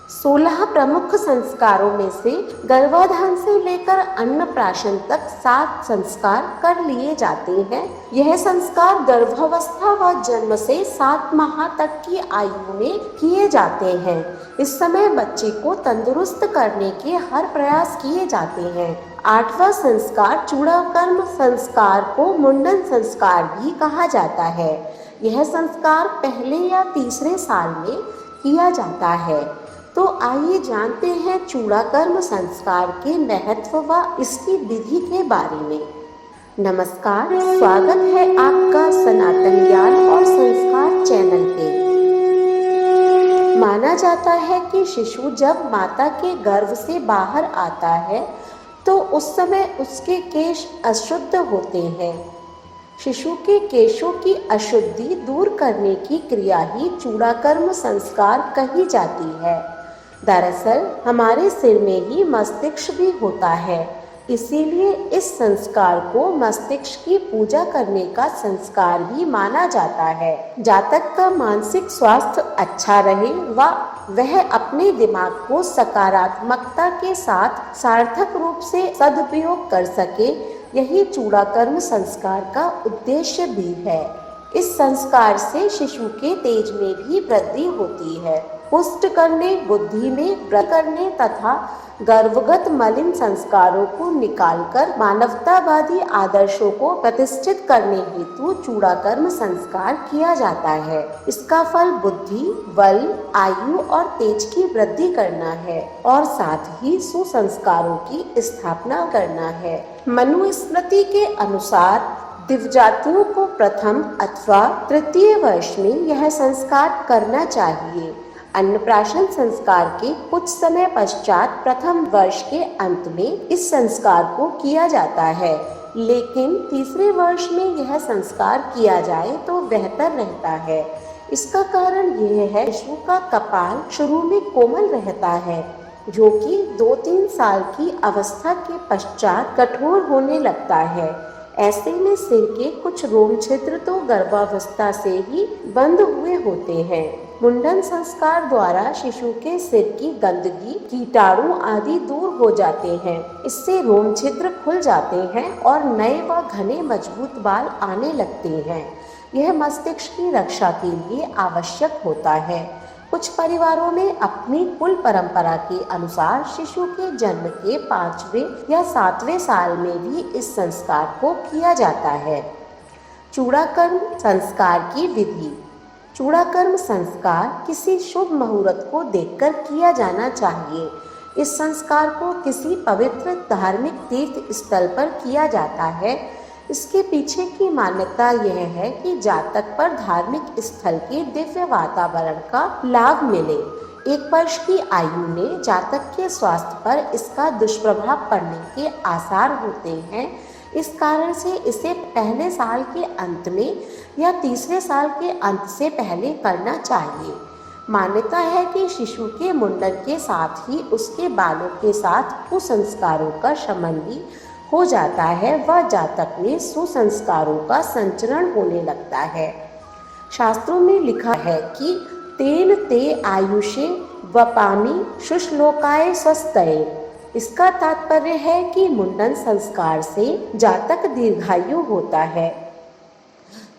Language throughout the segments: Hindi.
16 प्रमुख संस्कारों में से गर्भाधान से लेकर अन्नप्राशन तक 7 संस्कार कर लिए जाते हैं। यह संस्कार गर्भावस्था व जन्म से 7 माह तक की आयु में किए जाते हैं। इस समय बच्चे को तंदुरुस्त करने के हर प्रयास किए जाते हैं। 8वां संस्कार चूड़ाकर्म संस्कार को मुंडन संस्कार भी कहा जाता है। यह संस्कार पहले या तीसरे साल में किया जाता है। तो आइए जानते हैं चूड़ाकर्म संस्कार के महत्व व इसकी विधि के बारे में। नमस्कार, स्वागत है आपका सनातन ज्ञान और संस्कार चैनल पे। माना जाता है कि शिशु जब माता के गर्भ से बाहर आता है तो उस समय उसके केश अशुद्ध होते हैं। शिशु के केशों की अशुद्धि दूर करने की क्रिया ही चूड़ाकर्म संस्कार कही जाती है। दरअसल हमारे सिर में ही मस्तिष्क भी होता है, इसीलिए इस संस्कार को मस्तिष्क की पूजा करने का संस्कार भी माना जाता है। जातक का मानसिक स्वास्थ्य अच्छा रहे व वह अपने दिमाग को सकारात्मकता के साथ सार्थक रूप से सदुपयोग कर सके, यही चूड़ाकर्म संस्कार का उद्देश्य भी है। इस संस्कार से शिशु के तेज में भी वृद्धि होती है। पुष्ट करने, बुद्धि में वृद्धि करने तथा गर्भगत मलिन संस्कारों को निकालकर मानवतावादी आदर्शों को प्रतिष्ठित करने हेतु चूड़ाकर्म संस्कार किया जाता है। इसका फल बुद्धि, बल, आयु और तेज की वृद्धि करना है और साथ ही सुसंस्कारों की स्थापना करना है। मनुस्मृति के अनुसार दिव्यजातियों को प्रथम अथवा तृतीय वर्ष में यह संस्कार करना चाहिए। अन्नप्राशन संस्कार के कुछ समय पश्चात प्रथम वर्ष के अंत में इस संस्कार को किया जाता है, लेकिन तीसरे वर्ष में यह संस्कार किया जाए तो बेहतर रहता है। इसका कारण यह है शिशु का कपाल शुरू में कोमल रहता है, जो कि 2-3 साल की अवस्था के पश्चात कठोर होने लगता है। ऐसे में सिर के कुछ रोम छिद्र तो गर्भावस्था से ही बंद हुए होते हैं। मुंडन संस्कार द्वारा शिशु के सिर की गंदगी, कीटाणु आदि दूर हो जाते हैं। इससे रोम छिद्र खुल जाते हैं और नए व घने मजबूत बाल आने लगते हैं। यह मस्तिष्क की रक्षा के लिए आवश्यक होता है। कुछ परिवारों में अपनी कुल परंपरा के अनुसार शिशु के जन्म के 5वें या 7वें साल में भी इस संस्कार को किया जाता है। चूड़ाकर्म संस्कार की विधि। चूड़ाकर्म संस्कार किसी शुभ मुहूर्त को देखकर किया जाना चाहिए। इस संस्कार को किसी पवित्र धार्मिक तीर्थ स्थल पर किया जाता है। इसके पीछे की मान्यता यह है कि जातक पर धार्मिक स्थल के दिव्य वातावरण का लाभ मिले। 1 वर्ष की आयु में जातक के स्वास्थ्य पर इसका दुष्प्रभाव पड़ने के आसार होते हैं। इस कारण से इसे पहले साल के अंत में या तीसरे साल के अंत से पहले करना चाहिए। मान्यता है कि शिशु के मुंडन के साथ ही उसके बालों के साथ कुसंस्कारों का शमन भी हो जाता है व जातक में सुसंस्कारों का संचरण होने लगता है। शास्त्रों में लिखा है कि तेन ते आयुषे वपामि शुश्लोकाय स्वस्तये। इसका तात्पर्य है कि मुंडन संस्कार से जातक दीर्घायु होता है।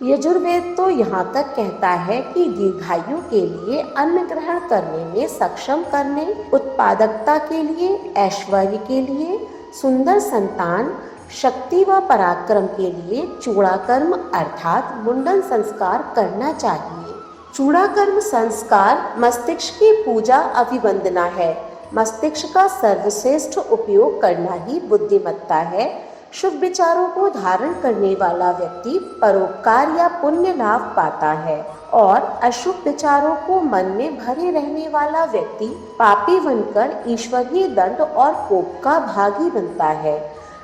यजुर्वेद तो यहाँ तक कहता है कि दीर्घायु के लिए अन्न ग्रहण करने में सक्षम करने, उत्पादकता के लिए, ऐश्वर्य के लिए, सुंदर संतान, शक्ति व पराक्रम के लिए चूड़ाकर्म अर्थात मुंडन संस्कार करना चाहिए। चूड़ाकर्म संस्कार मस्तिष्क की पूजा अभिवंदना है। मस्तिष्क का सर्वश्रेष्ठ उपयोग करना ही बुद्धिमत्ता है। शुभ विचारों को धारण करने वाला व्यक्ति परोपकार या पुण्य लाभ पाता है और अशुभ विचारों को मन में भरे रहने वाला व्यक्ति पापी बनकर ईश्वरीय दंड और कोप का भागी बनता है।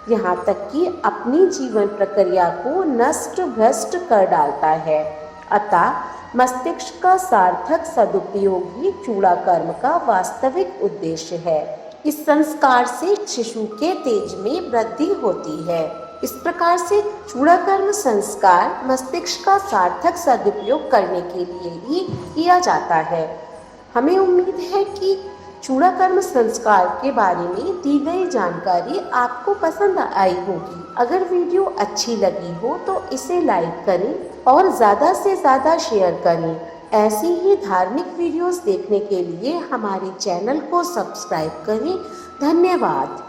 यहाँ तक कि अपनी जीवन प्रक्रिया को नष्ट भ्रष्ट कर डालता है। अतः मस्तिष्क का सार्थक सदुपयोग ही चूड़ाकर्म का वास्तविक उद्देश्य है। इस संस्कार से शिशु के तेज में वृद्धि होती है। इस प्रकार से चूड़ाकर्म संस्कार मस्तिष्क का सार्थक सदुपयोग करने के लिए ही किया जाता है। हमें उम्मीद है कि चूड़ाकर्म संस्कार के बारे में दी गई जानकारी आपको पसंद आई होगी। अगर वीडियो अच्छी लगी हो तो इसे लाइक करें और ज़्यादा से ज़्यादा शेयर करें। ऐसी ही धार्मिक वीडियोस देखने के लिए हमारे चैनल को सब्सक्राइब करें। धन्यवाद।